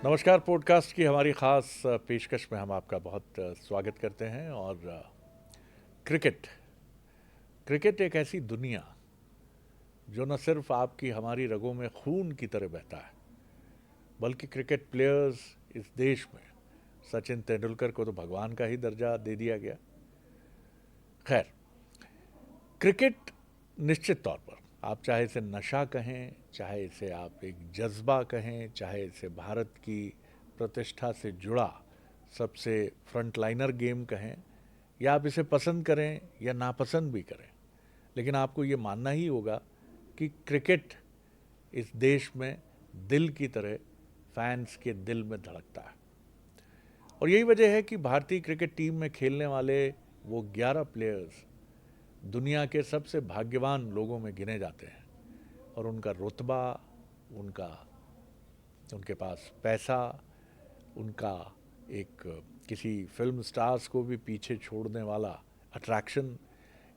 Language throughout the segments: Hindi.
नमस्कार। पॉडकास्ट की हमारी ख़ास पेशकश में हम आपका बहुत स्वागत करते हैं। और क्रिकेट क्रिकेट एक ऐसी दुनिया जो न सिर्फ आपकी हमारी रगों में खून की तरह बहता है, बल्कि क्रिकेट प्लेयर्स इस देश में सचिन तेंदुलकर को तो भगवान का ही दर्जा दे दिया गया। खैर, क्रिकेट निश्चित तौर पर आप चाहे इसे नशा कहें, चाहे इसे आप एक जज्बा कहें, चाहे इसे भारत की प्रतिष्ठा से जुड़ा सबसे फ्रंटलाइनर गेम कहें, या आप इसे पसंद करें या नापसंद भी करें, लेकिन आपको ये मानना ही होगा कि क्रिकेट इस देश में दिल की तरह फैंस के दिल में धड़कता है। और यही वजह है कि भारतीय क्रिकेट टीम में खेलने वाले वो 11 प्लेयर्स दुनिया के सबसे भाग्यवान लोगों में गिने जाते हैं। और उनका रुतबा, उनका उनके पास पैसा, उनका एक किसी फिल्म स्टार्स को भी पीछे छोड़ने वाला अट्रैक्शन,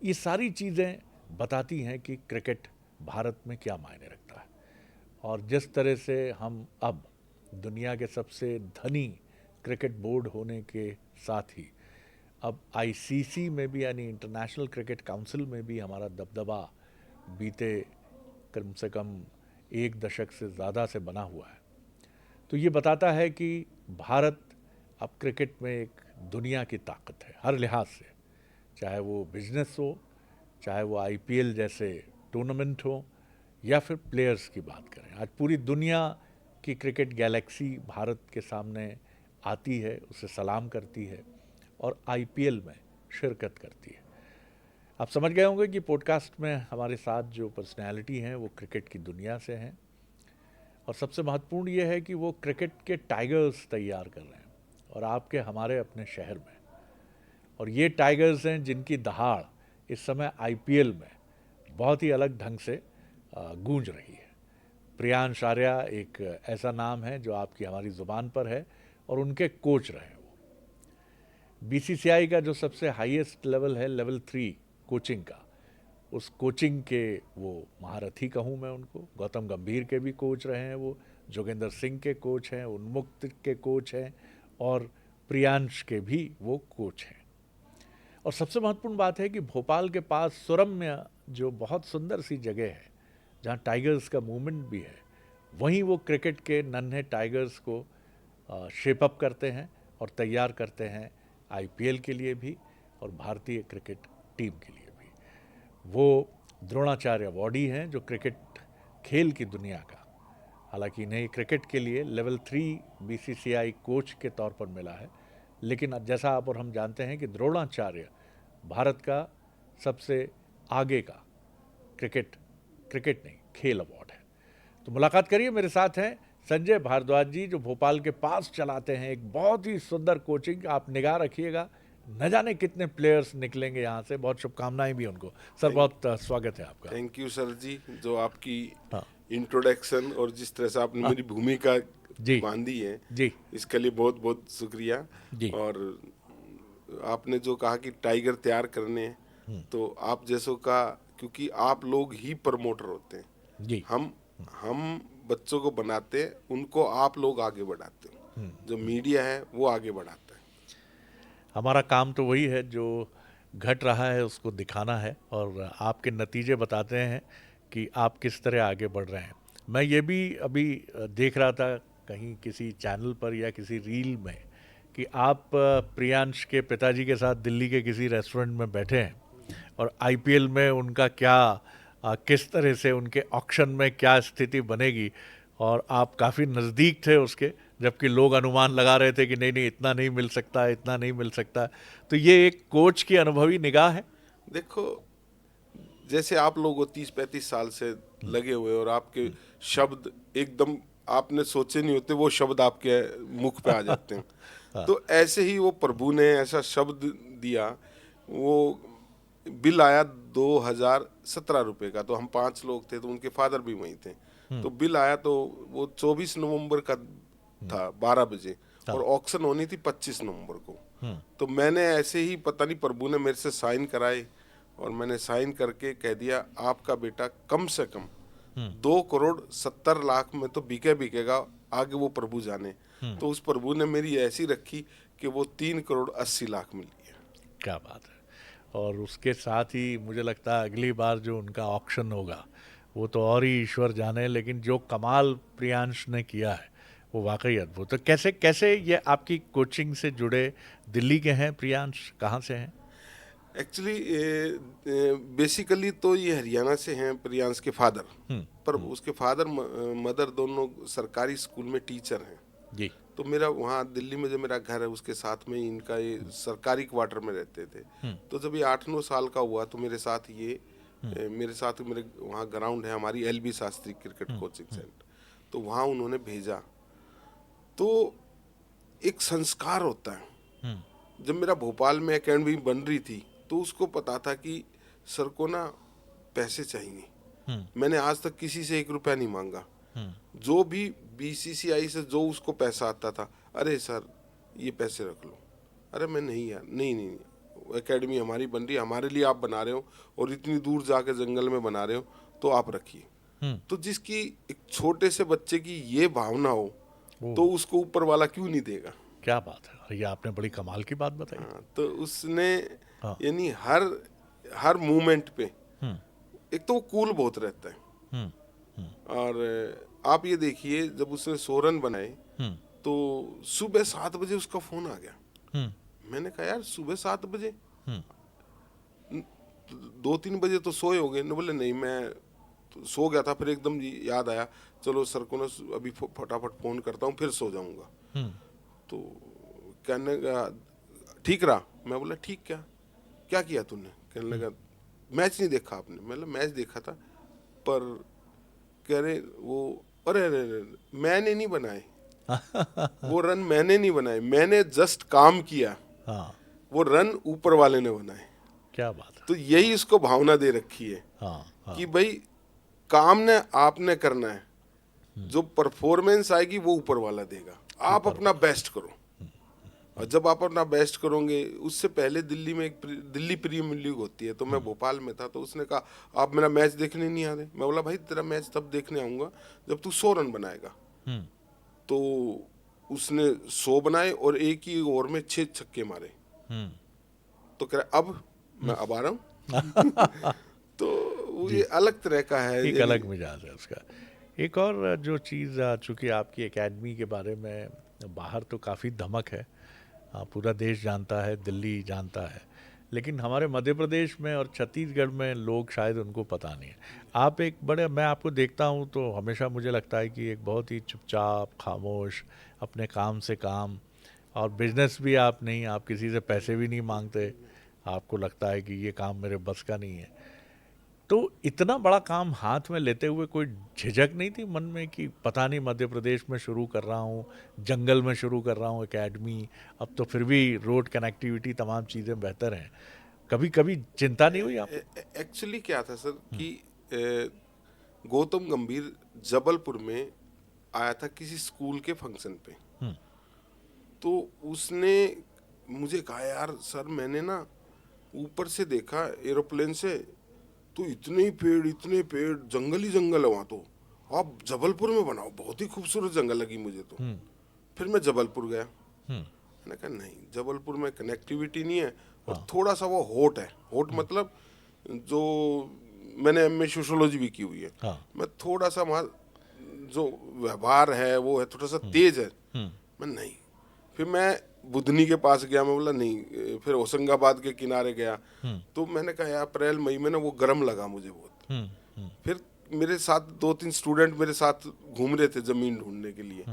ये सारी चीज़ें बताती हैं कि क्रिकेट भारत में क्या मायने रखता है। और जिस तरह से हम अब दुनिया के सबसे धनी क्रिकेट बोर्ड होने के साथ ही अब आईसीसी में भी, यानी इंटरनेशनल क्रिकेट काउंसिल में भी हमारा दबदबा बीते कम से कम एक दशक से ज़्यादा से बना हुआ है, तो ये बताता है कि भारत अब क्रिकेट में एक दुनिया की ताकत है हर लिहाज से। चाहे वो बिजनेस हो, चाहे वो आईपीएल जैसे टूर्नामेंट हो, या फिर प्लेयर्स की बात करें। आज पूरी दुनिया की क्रिकेट गैलेक्सी भारत के सामने आती है, उसे सलाम करती है और आईपीएल में शिरकत करती है। आप समझ गए होंगे कि पॉडकास्ट में हमारे साथ जो पर्सनैलिटी हैं वो क्रिकेट की दुनिया से हैं। और सबसे महत्वपूर्ण ये है कि वो क्रिकेट के टाइगर्स तैयार कर रहे हैं, और आपके हमारे अपने शहर में। और ये टाइगर्स हैं जिनकी दहाड़ इस समय आईपीएल में बहुत ही अलग ढंग से गूंज रही है। प्रियांश आर्या एक ऐसा नाम है जो आपकी हमारी ज़ुबान पर है, और उनके कोच रहे हैं वो। बीसीसीआई का जो सबसे हाईएस्ट लेवल है, लेवल 3 कोचिंग का, उस कोचिंग के वो महारथी कहूँ मैं उनको। गौतम गंभीर के भी कोच रहे हैं वो, जोगेंद्र सिंह के कोच हैं, उन्मुक्त के कोच हैं, और प्रियांश के भी वो कोच हैं। और सबसे महत्वपूर्ण बात है कि भोपाल के पास सुरम्य जो बहुत सुंदर सी जगह है जहाँ टाइगर्स का मूवमेंट भी है, वहीं वो क्रिकेट के नन्हे टाइगर्स को शेप अप करते हैं और तैयार करते हैं आईपीएल के लिए भी और भारतीय क्रिकेट टीम के लिए भी। वो द्रोणाचार्य अवार्डी हैं जो क्रिकेट खेल की दुनिया का, हालांकि इन्हें क्रिकेट के लिए लेवल 3 बीसीसीआई कोच के तौर पर मिला है, लेकिन जैसा आप और हम जानते हैं कि द्रोणाचार्य भारत का सबसे आगे का क्रिकेट क्रिकेट नहीं खेल अवार्ड है। तो मुलाकात करिए, मेरे साथ हैं संजय भारद्वाज जी जो भोपाल के पास चलाते हैं एक बहुत ही सुंदर कोचिंग। आप निगाह रखिएगा, न जाने कितने प्लेयर्स निकलेंगे यहाँ से। बहुत शुभकामनाएं भी उनको। सर थैंक बहुत स्वागत है आपका। थैंक यू सर जी, जो आपकी हाँ इंट्रोडक्शन और जिस तरह से आपने हाँ मेरी भूमिका जी बांधी है, जी इसके लिए बहुत बहुत शुक्रिया। जी और आपने जो कहा कि टाइगर तैयार करने हैं, तो आप जैसों का, क्योंकि आप लोग ही प्रमोटर होते हैं। जी हम बच्चों को बनाते हैं, उनको आप लोग आगे बढ़ाते हैं। जो मीडिया है वो आगे बढ़ाता है। हमारा काम तो वही है, जो घट रहा है उसको दिखाना है, और आपके नतीजे बताते हैं कि आप किस तरह आगे बढ़ रहे हैं। मैं ये भी अभी देख रहा था कहीं किसी चैनल पर या किसी रील में कि आप प्रियांश के पिताजी के साथ दिल्ली के किसी रेस्टोरेंट में बैठे हैं, और आईपीएल में उनका क्या किस तरह से उनके ऑक्शन में क्या स्थिति बनेगी, और आप काफ़ी नज़दीक थे उसके, जबकि लोग अनुमान लगा रहे थे कि नहीं नहीं इतना नहीं मिल सकता, इतना नहीं मिल सकता। तो ये एक कोच की अनुभवी निगाह है। देखो, जैसे आप लोग 30-35 साल से लगे हुए, और आपके शब्द एकदम आपने सोचे नहीं होते, वो शब्द आपके मुख पे आ जाते हैं। तो ऐसे ही वो प्रभु ने ऐसा शब्द दिया। वो बिल आया 2017 रुपए का, तो हम 5 लोग थे, तो उनके फादर भी वहीं थे। तो बिल आया, तो वो 24 नवंबर का था, 12 बजे, और हाँ ऑक्शन होनी थी 25 नवंबर को। तो मैंने ऐसे ही, पता नहीं प्रभु ने मेरे से साइन कराए, और मैंने साइन करके कह दिया आपका बेटा कम से कम 2,70,00,000 में तो बिकेगा, आगे वो प्रभु जाने। तो उस प्रभु ने मेरी ऐसी रखी कि वो 3,80,00,000 मिली है। क्या बात है। और उसके साथ ही मुझे लगता है अगली बार जो उनका ऑक्शन होगा वो तो और ही ईश्वर जाने, लेकिन जो कमाल प्रियांश ने किया है वो वाकई अद्भुत। तो कैसे कैसे ये आपकी कोचिंग से जुड़े? दिल्ली के हैं प्रियांश, कहाँ से हैं? एक्चुअली बेसिकली तो ये हरियाणा से हैं प्रियांश के फादर, पर उसके फादर मदर दोनों सरकारी स्कूल में टीचर हैं। जी। तो मेरा वहाँ दिल्ली में जो मेरा घर है उसके साथ में इनका ये सरकारी क्वार्टर में रहते थे। तो जब ये 8-9 साल का हुआ तो मेरे साथ ये मेरे वहाँ ग्राउंड है हमारी LB Shastri cricket coaching centre, तो वहाँ उन्होंने भेजा। तो एक संस्कार होता है। जब मेरा भोपाल में एकेडमी बन रही थी तो उसको पता था कि सर को ना पैसे चाहिए। मैंने आज तक किसी से 1 रुपया नहीं मांगा। जो भी BCCI से जो उसको पैसा आता था, अरे सर ये पैसे रख लो। अरे मैं नहीं यार, नहीं नहीं, एकेडमी हमारी बन रही है, हमारे लिए आप बना रहे हो और इतनी दूर जाके जंगल में बना रहे हो तो आप रखिए। तो जिसकी एक छोटे से बच्चे की ये भावना हो तो उसको ऊपर वाला क्यों नहीं देगा। क्या बात है, ये आपने बड़ी कमाल की बात बताई। हाँ, तो उसने हाँ। यानी हर मूवमेंट पे एक तो वो कूल बहुत रहता है। और आप ये देखिए जब उसने 100 रन बनाए तो सुबह 7 बजे उसका फोन आ गया। मैंने कहा यार सुबह 7 बजे, 2-3 बजे तो सोए हो गए। न बोले नहीं मैं तो सो गया था, फिर एकदम याद आया चलो सर को ना अभी फटाफट फोन करता हूँ फिर सो जाऊंगा। तो कहने लगा ठीक रहा। मैं बोला ठीक क्या किया तूने? कहने लगा मैच नहीं देखा आपने? मतलब मैच देखा था, पर कह रहे वो अरे अरे अरे मैंने नहीं बनाए वो रन मैंने नहीं बनाए, मैंने जस्ट काम किया। हाँ। वो रन ऊपर वाले ने बनाए। क्या बात है। तो यही उसको भावना दे रखी है। हाँ। कि भाई काम ने आपने करना है, जो परफॉर्मेंस आएगी वो ऊपर वाला देगा, आप अपना बेस्ट करो। और जब आप अपना बेस्ट करोगे, उससे पहले दिल्ली में एक दिल्ली प्रीमियर लीग होती है, तो मैं भोपाल में था, तो उसने कहा आप मेरा मैच देखने नहीं आ रहे। मैं बोला भाई तेरा मैच तब देखने आऊंगा जब तू 100 रन बनाएगा। तो उसने 100 बनाए और एक ही ओवर में 6 छक्के मारे। तो कह रहा अब मैं अब आ रहा हूँ। तो वो ये अलग तरह का है, एक अलग मिजाज है उसका। एक और जो चीज़, चूँकि आपकी एकेडमी के बारे में बाहर तो काफ़ी धमक है, पूरा देश जानता है, दिल्ली जानता है, लेकिन हमारे मध्य प्रदेश में और छत्तीसगढ़ में लोग शायद उनको पता नहीं है। आप एक बड़े, मैं आपको देखता हूँ तो हमेशा मुझे लगता है कि एक बहुत ही चुपचाप, खामोश, अपने काम से काम, और बिजनेस भी आप नहीं, आप किसी से पैसे भी नहीं मांगते, आपको लगता है कि ये काम मेरे बस का नहीं है। तो इतना बड़ा काम हाथ में लेते हुए कोई झिझक नहीं थी मन में कि पता नहीं मध्य प्रदेश में शुरू कर रहा हूँ, जंगल में शुरू कर रहा हूँ एकेडमी, अब तो फिर भी रोड कनेक्टिविटी तमाम चीज़ें बेहतर हैं, कभी कभी चिंता नहीं हुई आपको? एक्चुअली क्या था सर कि गौतम गंभीर जबलपुर में आया था किसी स्कूल के फंक्शन पे। तो उसने मुझे कहा यार सर मैंने ना ऊपर से देखा एरोप्लेन से, तो इतने पेड़ जंगल ही जंगल है वहाँ, तो आप जबलपुर में बनाओ, बहुत ही खूबसूरत जंगल लगी मुझे तो। फिर मैं जबलपुर गया। मैंने कहा नहीं जबलपुर में कनेक्टिविटी नहीं है, और थोड़ा सा वो हॉट है। हॉट मतलब जो मैंने MA सोशियोलॉजी भी की हुई है। मैं थोड़ा सा वहाँ जो व्यवहार है वो है थोड़ा सा तेज है। मैं नहीं, फिर मैं बुधनी के पास गया। मैं बोला नहीं, फिर होशंगाबाद के किनारे गया। तो मैंने कहा यार अप्रैल मई में ना वो गर्म लगा मुझे बहुत। फिर मेरे साथ 2-3 स्टूडेंट मेरे साथ घूम रहे थे जमीन ढूंढने के लिए,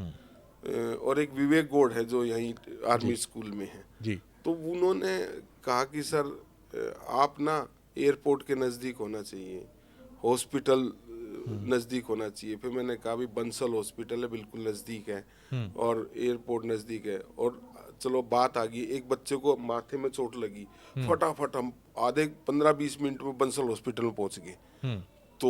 और एक विवेक गौड़ है जो यहीं आर्मी स्कूल में है जी। तो उन्होंने कहा कि सर आप ना एयरपोर्ट के नज़दीक होना चाहिए, हॉस्पिटल नज़दीक होना चाहिए। फिर मैंने कहा भी बंसल हॉस्पिटल है बिल्कुल नज़दीक है, और एयरपोर्ट नज़दीक है, और चलो बात आ गई। एक बच्चे को माथे में चोट लगी, फटाफट हम आधे 15-20 मिनट में बंसल हॉस्पिटल में पहुंच गए। तो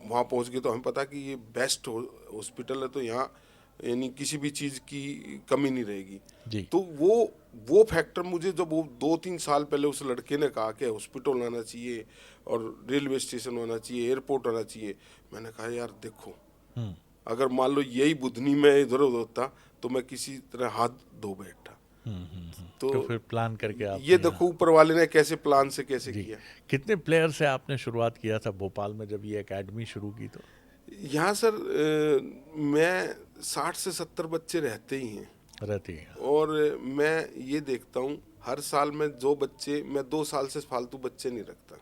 वहाँ पहुंच गए तो हमें पता कि ये बेस्ट हॉस्पिटल है, तो यहाँ यानी किसी भी चीज़ की कमी नहीं रहेगी। तो वो फैक्टर मुझे जब वो 2-3 साल पहले उस लड़के ने कहा कि हॉस्पिटल होना चाहिए और रेलवे स्टेशन होना चाहिए, एयरपोर्ट होना चाहिए, मैंने कहा यार देखो अगर मान लो यही बुधनी में इधर उधर होता तो मैं किसी तरह हाथ धो बैठा। तो तो फिर प्लान करके ये आपने देखो ऊपर वाले ने कैसे प्लान से कैसे जी, किया। कितने प्लेयर से आपने शुरुआत किया था भोपाल में जब ये एकेडमी शुरू की तो? यहाँ सर मैं 60 से 70 बच्चे रहते ही हैं। रहती है। और मैं ये देखता हूँ हर साल में जो बच्चे, मैं 2 साल से फालतू बच्चे नहीं रखता।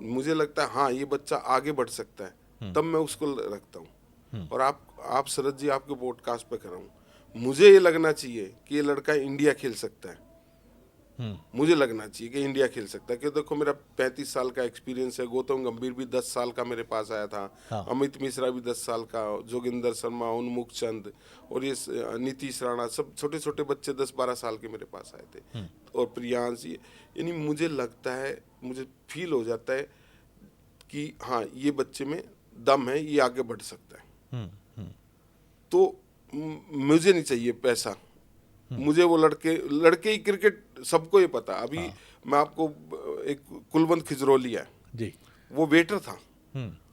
मुझे लगता है हाँ ये बच्चा आगे बढ़ सकता है, तब मैं उसको रखता हूँ। और आप शरद जी आपके पॉडकास्ट पे कर रहा हूँ, मुझे ये लगना चाहिए कि ये लड़का इंडिया खेल सकता है। मुझे लगना चाहिए कि इंडिया खेल सकता है, क्योंकि देखो मेरा 35 साल का एक्सपीरियंस है। गौतम गंभीर भी 10 साल का मेरे पास आया था। हाँ। अमित मिश्रा भी 10 साल का, जोगिंदर शर्मा, उन्मुख चंद और ये नीतीश राणा, सब छोटे छोटे बच्चे 10-12 साल के मेरे पास आए थे। और प्रियांश, यानी मुझे लगता है, मुझे फील हो जाता है कि हाँ ये बच्चे में दम है, ये आगे बढ़ सकता है। तो मुझे नहीं चाहिए पैसा, मुझे वो लड़के ही क्रिकेट सबको ये पता। अभी मैं आपको एक कुलवंत खिजरोली है जी। वो वेटर था,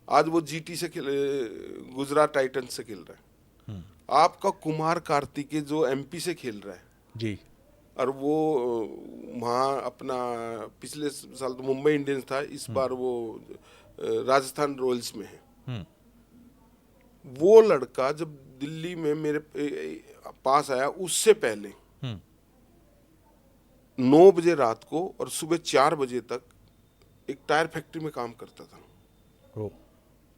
आज वो जीटी से गुजरात टाइटंस से खेल रहा है। आपका कुमार कार्तिकेय जो एमपी से खेल रहा है जी। और वो वहाँ अपना पिछले साल तो मुंबई इंडियंस था, इस बार वो राजस्थान रॉयल्स में है। वो लड़का जब दिल्ली में मेरे पास आया उससे पहले 9 बजे रात को और सुबह 4 बजे तक एक टायर फैक्ट्री में काम करता था।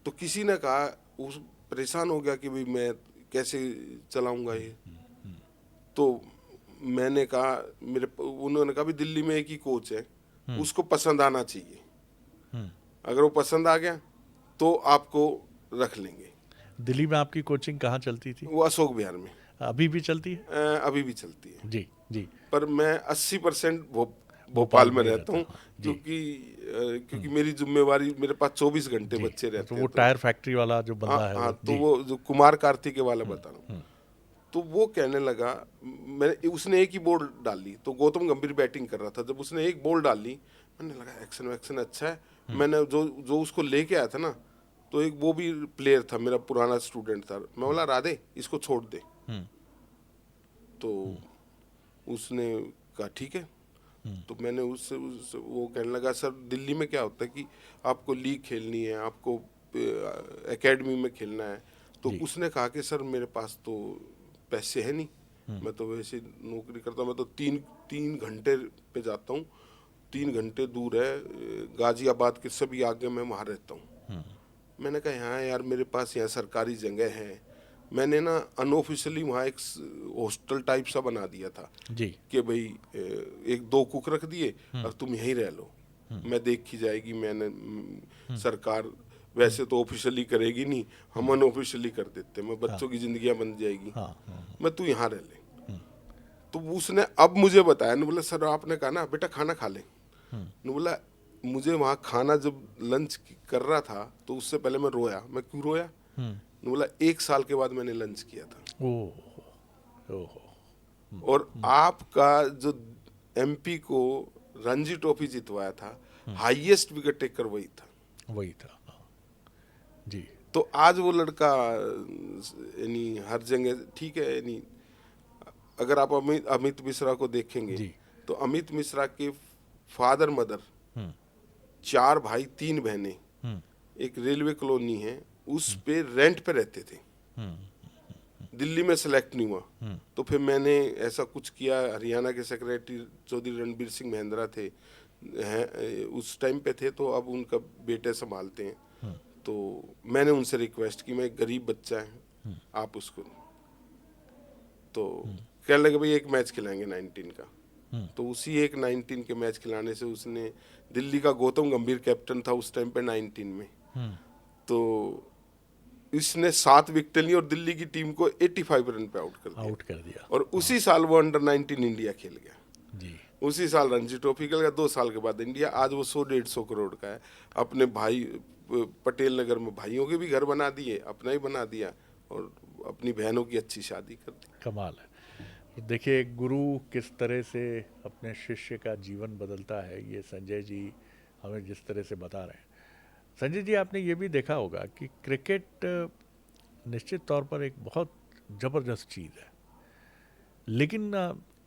तो किसी ने कहा, उस परेशान हो गया कि भाई मैं कैसे चलाऊंगा ये। तो मैंने कहा, उन्होंने कहा भी दिल्ली में एक ही कोच है, उसको पसंद आना चाहिए। अगर वो पसंद आ गया तो आपको रख लेंगे। दिल्ली में आपकी कोचिंग कहाँ चलती थी? वो अशोक विहार में। अभी भी चलती है? अभी भी चलती है जी जी। पर मैं 80% भोपाल में ही रहता हूँ, जी। क्योंकि मेरी जिम्मेवारी, मेरे पास 24 घंटे जी। बच्चे रहते तो हैं। वो टायर फैक्ट्री वाला जो बंदा है हाँ, वो तो जी। वो जो कुमार कार्तिकेय वाला बता रहा हूँ। तो वो कहने लगा, उसने एक ही बॉल डाली, तो गौतम गंभीर बैटिंग कर रहा था। जब उसने एक बॉल डाली, मैंने लगा एक्शन वैक्शन अच्छा है। मैंने जो उसको लेके आया था ना, तो एक वो भी प्लेयर था, मेरा पुराना स्टूडेंट था। मैं बोला राधे इसको छोड़ दे। तो उसने कहा ठीक है। तो मैंने उससे वो कहने लगा, सर दिल्ली में क्या होता है कि आपको लीग खेलनी है, आपको एकेडमी में खेलना है। तो उसने कहा कि सर मेरे पास तो पैसे है नहीं, मैं तो वैसे नौकरी करता हूँ, मैं तो तीन घंटे पे जाता हूँ, 3 घंटे दूर है, गाजियाबाद के सभी आगे मैं वहाँ रहता हूँ। मैंने कहा हाँ यार मेरे पास यहाँ सरकारी जगह है। मैंने ना अनऑफिशियली वहाँ एक हॉस्टल टाइप सा बना दिया था जी। कि भाई 1-2 कुक रख दिए और तुम यहीं रह लो, मैं देखी जाएगी। मैंने सरकार वैसे तो ऑफिशियली करेगी नहीं, हम अनऑफिशियली कर देते, मैं बच्चों की जिंदगियां बन जाएगी, मैं तू यहाँ रह ले। तो उसने अब मुझे बताया, ने बोला सर आपने कहा ना बेटा खाना खा ले। ने बोला मुझे वहाँ खाना जब लंच कर रहा था तो उससे पहले मैं रोया। मैं क्यों रोया? ने बोला 1 साल के बाद मैंने लंच किया था। और आपका जो एमपी को रणजी ट्रॉफी जितवाया था, हाईएस्ट विकेट टेकर वही था जी। तो आज वो लड़का यानी हर जगह ठीक है। यानी अगर आप अमित मिश्रा को देखेंगे तो अमित मिश्रा के फादर मदर 4 भाई 3 बहनें, एक रेलवे कॉलोनी है उस पे रेंट पे रहते थे। दिल्ली में सेलेक्ट नहीं हुआ तो फिर मैंने ऐसा कुछ किया। हरियाणा के सेक्रेटरी चौधरी रणबीर सिंह महिंद्रा थे, उस टाइम पे थे, तो अब उनका बेटे संभालते हैं। तो मैंने उनसे रिक्वेस्ट की, मैं एक गरीब बच्चा है आप उसको, तो कहने लगे भाई एक मैच खिलाएंगे 19 का। तो उसी एक 19 के मैच खिलाने से उसने, दिल्ली का गौतम गंभीर कैप्टन था उस टाइम पे 19 में, तो इसने 7 विकेट ली और दिल्ली की टीम को 85 रन पे आउट कर दिया। और उसी साल वो अंडर 19 इंडिया खेल गया जी। उसी साल रणजी ट्रॉफी खेल गया। 2 साल के बाद इंडिया, आज वो 100-150 करोड़ का है। अपने भाई पटेल नगर में भाइयों के भी घर बना दिए, अपना ही बना दिया और अपनी बहनों की अच्छी शादी कर दी। कमाल है। तो देखिए गुरु किस तरह से अपने शिष्य का जीवन बदलता है, ये संजय जी हमें जिस तरह से बता रहे हैं। संजय जी आपने ये भी देखा होगा कि क्रिकेट निश्चित तौर पर एक बहुत ज़बरदस्त चीज़ है। लेकिन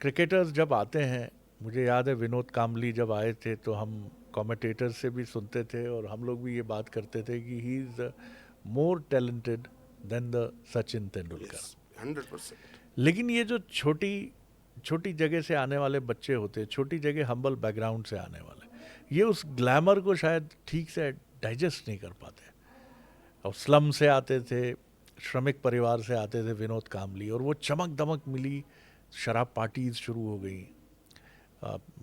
क्रिकेटर्स जब आते हैं, मुझे याद है विनोद काम्बली जब आए थे तो हम कमेंटेटर से भी सुनते थे और हम लोग भी ये बात करते थे कि he is more talented than the Sachin Tendulkar. 100%। लेकिन ये जो छोटी छोटी जगह से आने वाले बच्चे होते हैं, छोटी जगह हम्बल बैकग्राउंड से आने वाले, ये उस ग्लैमर को शायद ठीक से डाइजेस्ट नहीं कर पाते। और स्लम से आते थे, श्रमिक परिवार से आते थे विनोद काम्बली, और वो चमक दमक मिली, शराब पार्टीज शुरू हो गई,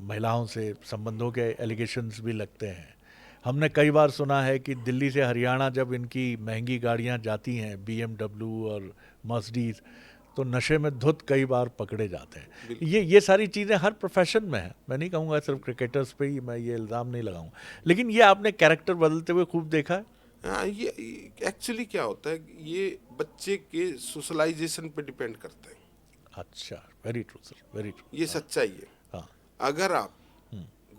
महिलाओं से संबंधों के एलिगेशंस भी लगते हैं। हमने कई बार सुना है कि दिल्ली से हरियाणा जब इनकी महंगी गाड़ियां जाती हैं, BMW और मर्सिडीज, तो नशे में धुत कई बार पकड़े जाते हैं। ये सारी चीज़ें हर प्रोफेशन में हैं, मैं नहीं कहूँगा सिर्फ क्रिकेटर्स पे ही मैं ये इल्ज़ाम नहीं लगाऊंगा, लेकिन ये आपने कैरेक्टर बदलते हुए खूब देखा है। हाँ, ये एक्चुअली क्या होता है, ये बच्चे के सोशलाइजेशन पे डिपेंड करता है। अच्छा, very true sir, very true. ये सच्चाई है। हाँ, अगर आप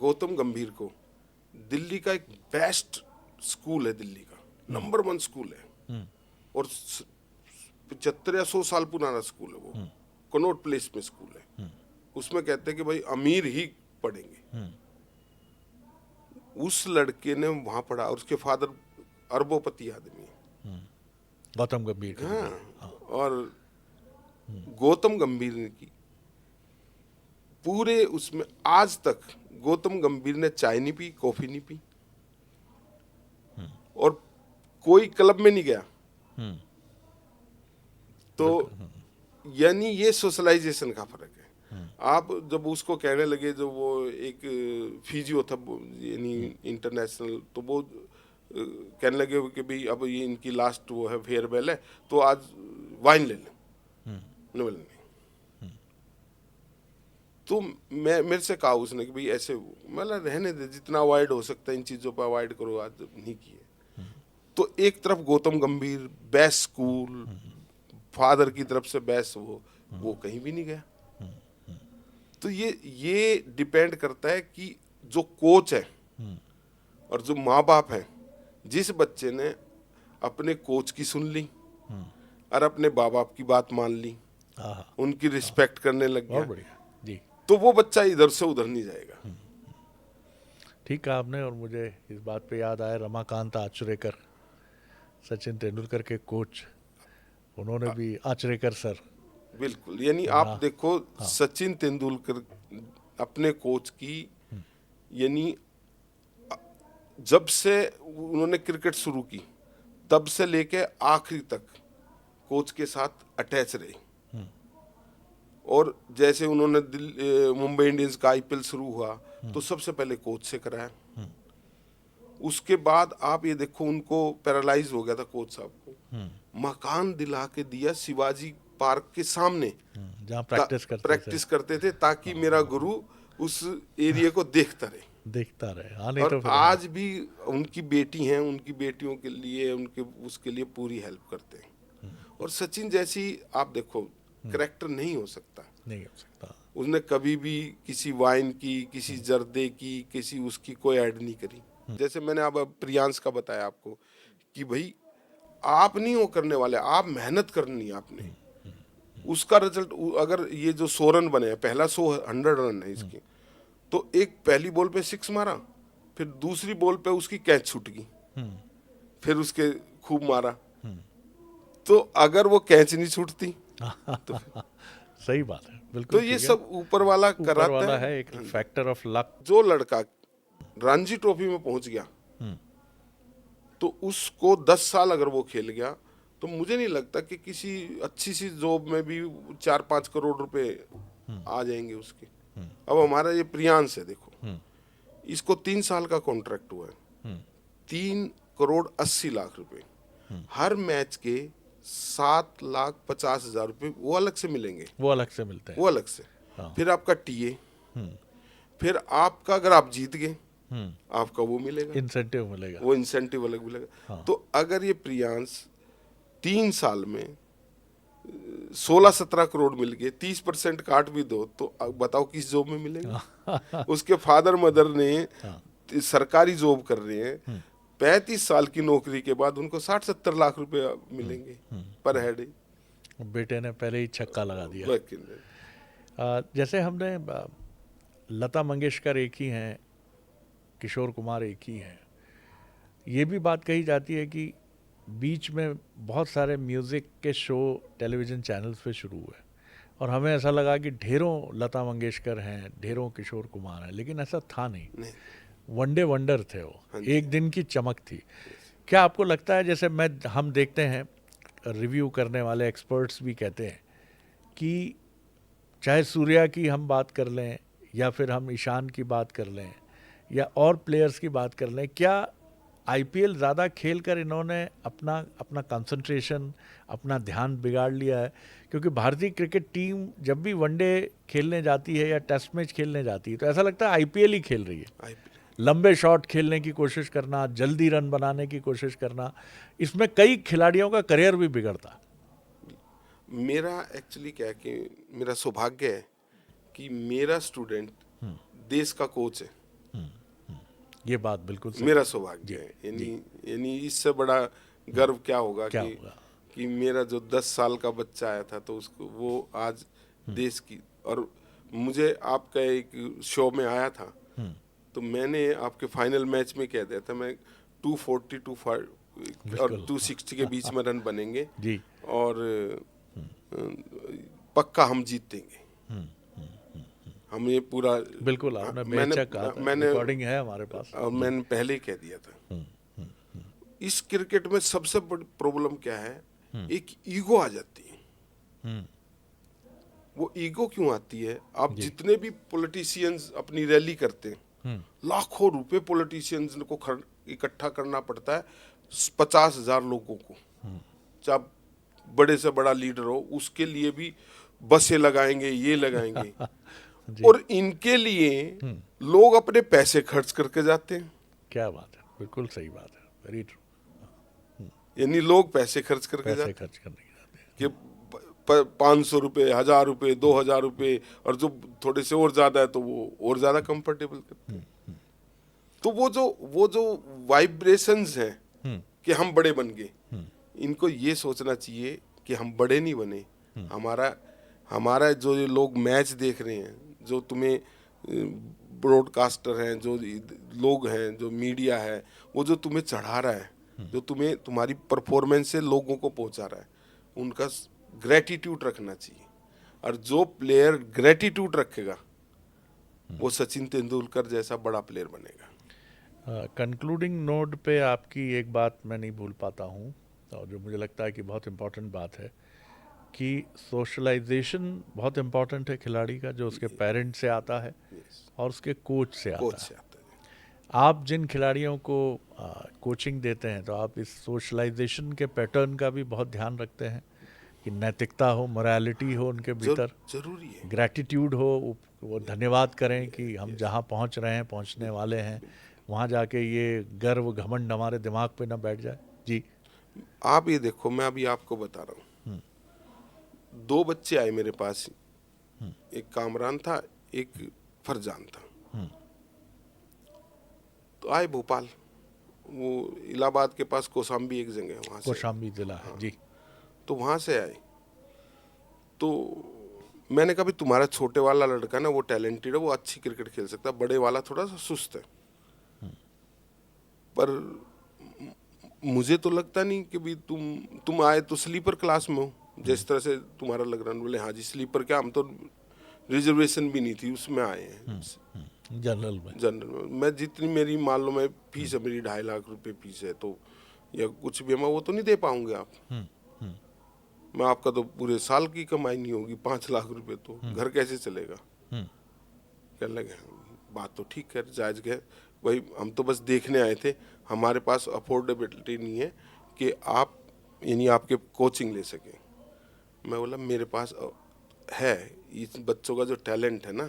गौतम गंभीर को, दिल्ली का एक बेस्ट स्कूल है, दिल्ली का नंबर 1 स्कूल है, और 75 या 100 साल पुराना स्कूल है वो, कनॉट प्लेस में स्कूल है, उसमें कहते हैं कि भाई अमीर ही पढ़ेंगे। उस लड़के ने वहां पढ़ा और उसके फादर अरबोपति आदमी है, गौतम गंभीर के। हाँ, और गौतम गंभीर ने की पूरे उसमें, आज तक गौतम गंभीर ने चाय नहीं पी, कॉफी नहीं पी, और कोई क्लब में नहीं गया। तो यानी ये सोशलाइजेशन का फर्क है। आप जब उसको कहने लगे, जो वो एक फिजियो था यानी इंटरनेशनल, तो वो कहने लगे कि भाई अब ये इनकी लास्ट वो है, फेयरवेल है, तो आज वाइन ले लें, नोवेल नहीं। तो मेरे से कहा उसने कि भाई ऐसे, मतलब रहने दे, जितना अवॉइड हो सकता है इन चीज़ों पर अवॉइड करो, आज नहीं किए। तो एक तरफ गौतम गंभीर बेस्ट स्कूल, फादर की तरफ से बेस्ट, वो कहीं भी नहीं गया। तो ये डिपेंड करता है कि जो कोच है और जो माँ बाप है, जिस बच्चे ने अपने कोच की सुन ली और अपने माँ बाप की बात मान ली, उनकी रिस्पेक्ट करने लग गया, जी, तो वो बच्चा इधर से उधर नहीं जाएगा। ठीक कहा आपने। और मुझे इस बात पे याद आया, रमाकांत आचरेकर, सचिन तेंदुलकर के कोच, उन्होंने भी, आचरेकर सर, बिल्कुल। यानी आप देखो, सचिन तेंदुलकर अपने कोच की, यानी जब से उन्होंने क्रिकेट शुरू की तब से लेके आखिरी तक कोच के साथ अटैच रहे। और जैसे उन्होंने मुंबई इंडियंस का IPL शुरू हुआ तो सबसे पहले कोच से कराया। उसके बाद आप ये देखो, उनको पैरालाइज हो गया था कोच साहब को, मकान दिला के दिया शिवाजी पार्क के सामने, जहाँ प्रैक्टिस करते थे, ताकि मेरा गुरु उस एरिया को देखता रहे। और आज भी उनकी बेटी हैं, उनकी बेटियों के लिए, उनके उसके लिए पूरी हेल्प करते हैं। और सचिन जैसी आप देखो करैक्टर नहीं हो सकता। उसने कभी भी किसी वाइन की, किसी जर्दे की, किसी उसकी कोई ऐड नहीं करी। जैसे मैंने अब प्रियांश का बताया आपको कि भाई आप नहीं वो करने वाले, आप मेहनत करनी है आपने, उसका रिजल्ट। अगर ये जो 100 रन बने, पहला 100 रन है इसकी, तो एक पहली बॉल पे 6 मारा, फिर दूसरी बॉल पे उसकी कैच छूट गई, फिर उसके खूब मारा। तो अगर वो कैच नहीं छूटती तो सही बात है, बिल्कुल। तो ये सब ऊपर वाला कराता है, एक फैक्टर ऑफ लक। जो लड़का रणजी ट्रॉफी में पहुंच गया, तो उसको 10 साल अगर वो खेल गया, तो मुझे नहीं लगता कि किसी अच्छी सी जॉब में भी 4-5 करोड़ रुपए आ जाएंगे उसके। अब हमारा ये प्रियांश है, देखो इसको 3 साल का कॉन्ट्रैक्ट हुआ है, 3 करोड़ 80 लाख रुपए, हर मैच के 7,50,000 रुपए वो अलग से मिलेंगे, वो अलग से मिलते हैं, वो अलग से। फिर आपका टीए, फिर आपका अगर आप जीत गए आपका वो मिलेगा, इंसेंटिव मिलेगा, वो इंसेंटिव अलग मिलेगा। तो अगर ये प्रियांश 3 साल में 16-17 करोड़ मिल गए, 30% काट भी दो, तो बताओ किस जॉब में मिलेगा। उसके फादर मदर ने सरकारी जॉब कर रहे हैं, 35 साल की नौकरी के बाद उनको 60-70 लाख रुपए मिलेंगे पर हेड। बेटे ने पहले ही छक्का लगा दिया। वकील। जैसे हमने लता मंगेशकर एक ही हैं, किशोर कुमार एक ही हैं, ये भी बात कही जाती है कि बीच में बहुत सारे म्यूज़िक के शो टेलीविज़न चैनल्स पे शुरू हुए और हमें ऐसा लगा कि ढेरों लता मंगेशकर हैं, ढेरों किशोर कुमार हैं, लेकिन ऐसा था नहीं। वनडे वंडर थे वो, एक दिन की चमक थी। क्या आपको लगता है, जैसे हम देखते हैं रिव्यू करने वाले एक्सपर्ट्स भी कहते हैं कि चाहे सूर्या की हम बात कर लें या फिर हम ईशान की बात कर लें या और प्लेयर्स की बात कर लें, क्या आईपीएल ज़्यादा खेल कर इन्होंने अपना कंसंट्रेशन, अपना ध्यान बिगाड़ लिया है? क्योंकि भारतीय क्रिकेट टीम जब भी वनडे खेलने जाती है या टेस्ट मैच खेलने जाती है तो ऐसा लगता है आईपीएल ही खेल रही है। लंबे शॉट खेलने की कोशिश करना, जल्दी रन बनाने की कोशिश करना, इसमें कई खिलाड़ियों का करियर भी बिगड़ता। मेरा एक्चुअली क्या है कि मेरा सौभाग्य है कि मेरा स्टूडेंट देश का कोच है। ये बात बिल्कुल सही। मेरा सौभाग्य है, यानी इससे बड़ा गर्व क्या होगा कि मेरा जो 10 साल का बच्चा आया था तो उसको वो आज देश की। और मुझे आपका एक शो में आया था तो मैंने आपके फाइनल मैच में कह दिया था मैं 240 250 और 260 के बीच में रन बनेंगे जी, और पक्का हम जीतेंगे। हम ये पूरा बिल्कुल आपने बेशक कहा था, रिकॉर्डिंग है हमारे पास। और मैंने पहले ही कह दिया था। इस क्रिकेट में सबसे बड़ी प्रॉब्लम क्या है, एक ईगो आ जाती है। वो ईगो क्यों आती है? आप जितने भी पॉलिटिशियंस अपनी रैली करते हैं, लाखों रुपए पॉलिटिशियंस को इकट्ठा करना पड़ता है 50,000 लोगों को, चाहे बड़े से बड़ा लीडर हो, उसके लिए भी बसें लगाएंगे, ये लगाएंगे और इनके लिए लोग अपने पैसे खर्च करके जाते हैं। क्या बात है, बिल्कुल सही बात है, वेरी ट्रू। यानी लोग पैसे खर्च करके पैसे खर्च करने के जाते हैं कि 500 रुपए, 1000 रुपए, 2000 रुपए, और जो थोड़े से और ज्यादा है तो वो और ज्यादा कंफर्टेबल करते हैं। तो वो जो वाइब्रेशंस हैं कि हम बड़े बन गए, इनको ये सोचना चाहिए कि हम बड़े नहीं बने। हमारा जो ये लोग मैच देख रहे हैं, जो तुम्हें ब्रॉडकास्टर हैं, जो लोग हैं, जो मीडिया है, वो जो तुम्हें चढ़ा रहा है, जो तुम्हें तुम्हारी परफॉर्मेंस से लोगों को पहुंचा रहा है, उनका ग्रेटिट्यूड रखना चाहिए। और जो प्लेयर ग्रेटिट्यूड रखेगा वो सचिन तेंदुलकर जैसा बड़ा प्लेयर बनेगा। कंक्लूडिंग नोट पे आपकी एक बात मैं नहीं भूल पाता हूँ, और जो मुझे लगता है कि बहुत इम्पोर्टेंट बात है, कि सोशलाइजेशन बहुत इम्पोर्टेंट है खिलाड़ी का, जो उसके पेरेंट से आता है और उसके कोच से आता है। आप जिन खिलाड़ियों को कोचिंग देते हैं तो आप इस सोशलाइजेशन के पैटर्न का भी बहुत ध्यान रखते हैं कि नैतिकता हो, मोरालिटी हो उनके भीतर, जरूरी है, ग्रैटिट्यूड हो, वो धन्यवाद करें कि हम जहाँ पहुँच रहे हैं, पहुँचने वाले हैं, वहाँ जाके ये गर्व घमंड हमारे दिमाग पे ना बैठ जाए। जी, आप ये देखो, मैं अभी आपको बता रहा हूँ, 2 बच्चे आए मेरे पास, एक कामरान था, एक फरजान था। तो आए भोपाल, वो इलाहाबाद के पास कौशाम्बी एक जगह है, वहाँ से, कौशाम्बी जिला है। जी, तो वहाँ से आए। तो मैंने कहा भी तुम्हारा छोटे वाला लड़का ना वो टैलेंटेड है, वो अच्छी क्रिकेट खेल सकता है, बड़े वाला थोड़ा सा सुस्त है। पर मुझे तो लगता नहीं कि भी तुम आए तो स्लीपर क्लास में हो, जिस तरह से तुम्हारा लग रहा है। बोले हाँ जी स्लीपर क्या, हम तो रिजर्वेशन भी नहीं थी उसमें आए हैं, जनरल में। मैं जितनी मेरी मान लो मैं फीस है, मेरी 2.5 लाख रुपए फीस है, तो या कुछ भी मैं वो तो नहीं दे पाऊंगे आप। मैं आपका तो पूरे साल की कमाई नहीं होगी, 5 लाख रुपए, तो घर कैसे चलेगा? कहने लगे बात तो ठीक है, जायज है भाई, हम तो बस देखने आए थे, हमारे पास अफोर्डेबिलिटी नहीं है कि आप यानी आपके कोचिंग ले सकें। मैं बोला मेरे पास है, इस बच्चों का जो टैलेंट है ना,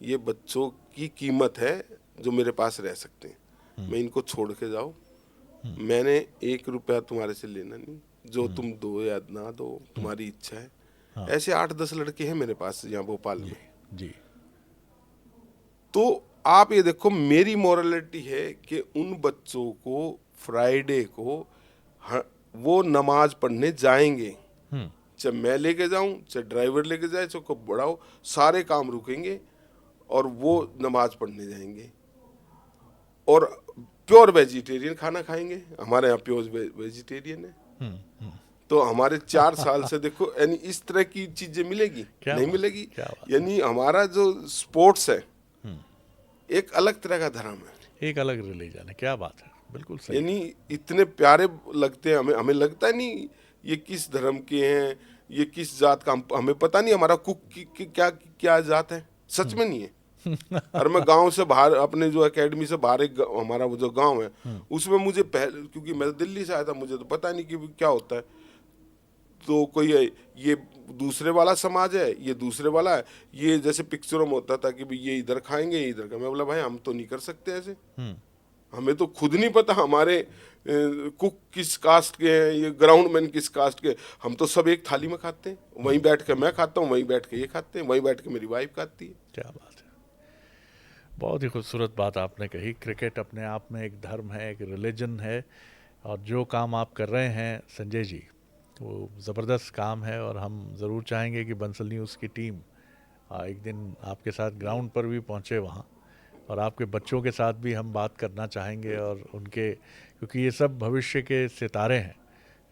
ये बच्चों की कीमत है जो मेरे पास रह सकते हैं। मैं इनको छोड़ के जाओ, मैंने 1 रुपया तुम्हारे से लेना नहीं, जो तुम दो या ना दो तुम्हारी इच्छा है। हाँ। ऐसे 8-10 लड़के हैं मेरे पास यहाँ भोपाल में। जी। तो आप ये देखो, मेरी मोरालिटी है कि उन बच्चों को फ्राइडे को वो नमाज पढ़ने जाएंगे। हम्म। चाहे मैं लेके जाऊं, चाहे ड्राइवर लेके जाए, चाहे को बड़ा हो, सारे काम रुकेंगे और वो नमाज पढ़ने जाएंगे। और प्योर वेजिटेरियन खाना खाएंगे। हमारे यहाँ प्योर वेजिटेरियन है। हम्म। तो हमारे 4 साल से देखो, यानी इस तरह की चीजें मिलेगी नहीं मिलेगी। क्या बात यानी हमारा जो स्पोर्ट्स है एक अलग तरह का धर्म है, एक अलग रिलीजन है। क्या बात है, बिल्कुल सही। यानी इतने प्यारे लगते हैं हमें। हमें लगता है नहीं ये किस धर्म के हैं, ये किस जात का, हमें पता नहीं हमारा कुक की क्या क्या जात है, सच में नहीं है। और मैं गांव से बाहर, अपने जो एकेडमी से बाहर एक हमारा वो जो गांव है उसमें मुझे पहले, क्योंकि मैं दिल्ली से आया था, मुझे तो पता नहीं कि क्या होता है। तो कोई है, ये दूसरे वाला समाज है, ये दूसरे वाला है, ये जैसे पिक्चरों में होता था कि भाई ये इधर खाएंगे, ये इधर खाएंगे। मैं बोला भाई हम तो नहीं कर सकते ऐसे। हमें तो खुद नहीं पता हमारे कुक किस कास्ट के हैं, ये ग्राउंड मैन किस कास्ट के। हम तो सब एक थाली में खाते हैं, वहीं बैठ के मैं खाता हूँ, वहीं बैठ के ये खाते हैं, वहीं बैठ के मेरी वाइफ खाती है। क्या बात है, बहुत ही खूबसूरत बात आपने कही। क्रिकेट अपने आप में एक धर्म है, एक रिलीजन है, और जो काम आप कर रहे हैं संजय जी, वो ज़बरदस्त काम है। और हम ज़रूर चाहेंगे कि बंसल न्यूज़ की टीम एक दिन आपके साथ ग्राउंड पर भी पहुँचे वहाँ, और आपके बच्चों के साथ भी हम बात करना चाहेंगे। और उनके, क्योंकि ये सब भविष्य के सितारे हैं,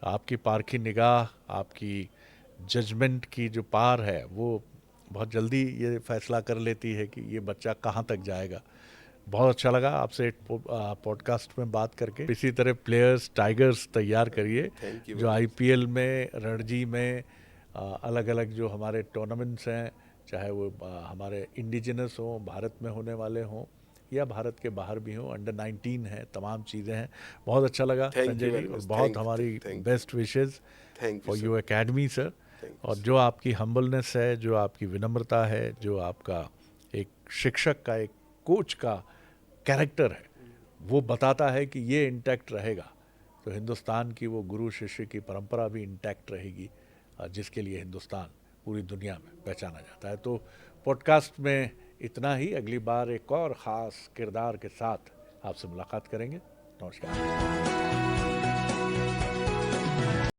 आपकी पारखी निगाह, आपकी जजमेंट की जो पार है, वो बहुत जल्दी ये फैसला कर लेती है कि ये बच्चा कहाँ तक जाएगा। बहुत अच्छा लगा आपसे पॉडकास्ट में बात करके। इसी तरह प्लेयर्स, टाइगर्स तैयार करिए थैंक यू। जो आईपीएल में, रणजी में, अलग अलग जो हमारे टूर्नामेंट्स हैं, चाहे वो हमारे इंडिजिनस हों, भारत में होने वाले हों या भारत के बाहर भी हों, अंडर 19 है, तमाम चीज़ें हैं। बहुत अच्छा लगा संजय जी, और बहुत हमारी best wishes for your academy sir. और जो आपकी हम्बलनेस है, जो आपकी विनम्रता है, जो आपका एक शिक्षक का, एक कोच का कैरेक्टर है, वो बताता है कि ये इंटैक्ट रहेगा तो हिंदुस्तान की वो गुरु शिष्य की परंपरा भी इंटैक्ट रहेगी, जिसके लिए हिंदुस्तान पूरी दुनिया में पहचाना जाता है। तो पॉडकास्ट में इतना ही। अगली बार एक और ख़ास किरदार के साथ आपसे मुलाकात करेंगे। नमस्कार।